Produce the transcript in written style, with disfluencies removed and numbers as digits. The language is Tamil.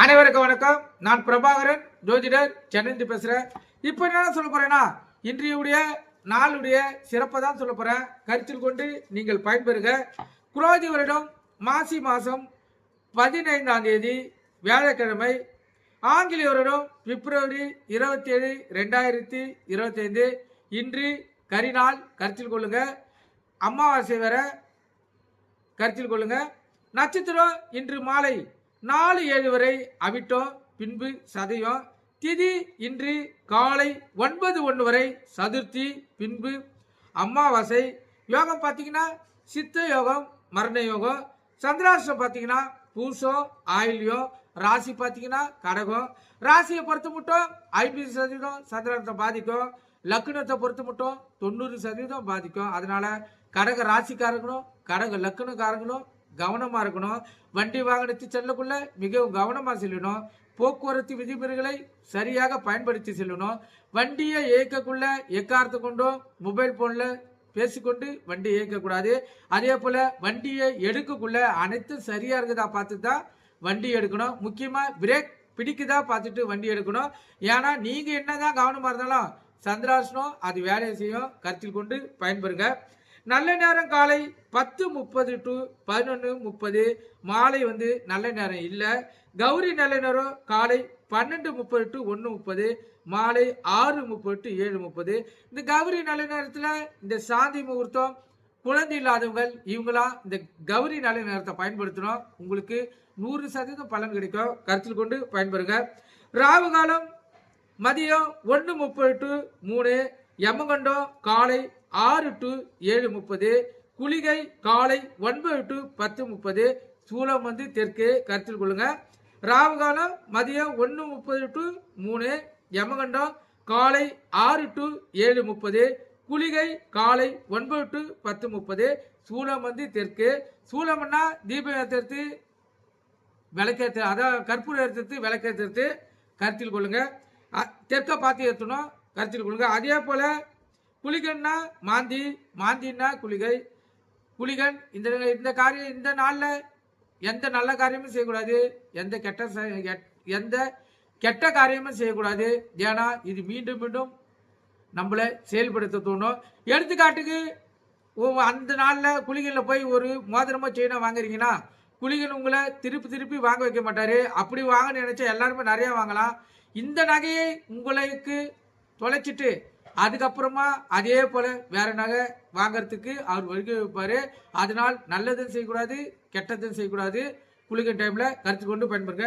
அனைவருக்கும் வணக்கம். நான் பிரபாகரன், ஜோதிடர், சென்னை பேசுறேன். இப்போ என்ன சொல்ல போறேன்னா, இன்றைய நாளுடைய சிறப்பை தான் சொல்ல போறேன். கருத்தில் கொண்டு நீங்கள் பயன்பெறுக. குரோதி வருடம் மாசி மாசம் 15ஆம் தேதி வியாழக்கிழமை, ஆங்கில வருடம் பிப்ரவரி 27, 2025. இன்று கரிநாள் கருத்தில் கொள்ளுங்க. அமாவாசை வர கருத்தில் கொள்ளுங்க. நட்சத்திரம் இன்று மாலை 4-7 வரை அவிட்டம், பின்பு சதயம். திதி இன்று காலை 9-1 வரை சதுர்த்தி, பின்பு அமாவாசை. யோகம் பார்த்தீங்கன்னா சித்த யோகம், மரண யோகம். சந்திராஷ்டம் பார்த்தீங்கன்னா பூசம், ஆயில்யம். ராசி பார்த்தீங்கன்னா கடகம். ராசியை பொறுத்த மட்டும் 50% சந்திராஷ்டத்தை பாதிக்கும். லக்னத்தை பொறுத்த மட்டும் 90% பாதிக்கும். அதனால கடக ராசிக்காரங்களும் கடக லக்னக்காரங்களும் கவனமா இருக்கணும். வண்டி வாகனத்தை செல்லக்குள்ள மிகவும் கவனமா செல்லணும். போக்குவரத்து விதிமுறைகளை சரியாக பயன்படுத்தி செல்லணும். வண்டியை இயக்கக்குள்ள எக்காரத்தை கொண்டோ மொபைல் போன்ல பேசிக்கொண்டு வண்டி இயக்கக்கூடாது. அதே போல வண்டியை எடுக்கக்குள்ள அனைத்தும் சரியா இருக்குதா பார்த்து தான் வண்டி எடுக்கணும். முக்கியமா பிரேக் பிடிக்குதா பார்த்துட்டு வண்டி எடுக்கணும். ஏன்னா நீங்க என்னதான் கவனமா இருந்தாலும் சந்திராசனம் அது வேலையை செய்யும். கருத்தில் கொண்டு பயன்பெறுங்க. நல்ல நேரம் காலை 10:30 to 11:30. மாலை நல்ல நேரம் இல்லை. கௌரி நல்ல நேரம் காலை 12:30 to 1:30. மாலை 6:30 to 7:30. இந்த கௌரி நல்ல நேரத்தில் இந்த சாந்தி முகூர்த்தம், குழந்தை இல்லாதவங்க இவங்களாம் இந்த கௌரி நல்ல நேரத்தை பயன்படுத்தணும். உங்களுக்கு 100% பலன் கிடைக்கும். கருத்தில் கொண்டு பயன்பெறுங்க. ராகு காலம் மதியம் 1:30 to 3. யமகண்டம் காலை 6 to 7:30. குளிகை காலை 9 to 10:30. சூலம் தெற்கு. கருத்தில் கொள்ளுங்க. ராகு காலம் மதியம் 1:30 to 3. யமகண்டம் காலை 6 to 7:30. குளிகை காலை 9 to 10:30. சூலம் தெற்கு. சூலம்னா தீபம் ஏற்றுறது, விளக்கேற்று, அதாவது கற்பூரம் ஏற்றுறது, விளக்கேற்றுறது. கருத்தில் கொள்ளுங்க. தெற்க பார்த்து ஏற்றணும். கருத்தில் கொள்ளுங்க. அதே போல குளிகன்னா மாந்தி, மாந்தின்னா குளிகை. குளிகன் இந்த காரியம் இந்த நாளில் எந்த நல்ல காரியமும் செய்யக்கூடாது. எந்த கெட்ட காரியமும் செய்யக்கூடாது. ஏன்னா இது மீண்டும் மீண்டும் நம்மளை செயல்படுத்த தோணும். எடுத்துக்காட்டுக்கு அந்த நாளில் குளிகளில் போய் ஒரு மோதிரமோ செயினோ வாங்குறீங்கன்னா குளிகன் உங்களை திருப்பி வாங்க வைக்க மாட்டாரு. அப்படி வாங்க நினைச்சா எல்லாருமே நிறைய வாங்கலாம். இந்த நகையை உங்களுக்கு தொலைச்சிட்டு அதுக்கப்புறமா அதே போல வேற நகை வாங்கறதுக்கு அவர் வழிக வைப்பாரு. அதனால் நல்லதும் செய்யக்கூடாது, கெட்டதும் செய்யக்கூடாது. குளிக்கிற டைம்ல கருத்து கொண்டு பயன்படுங்க.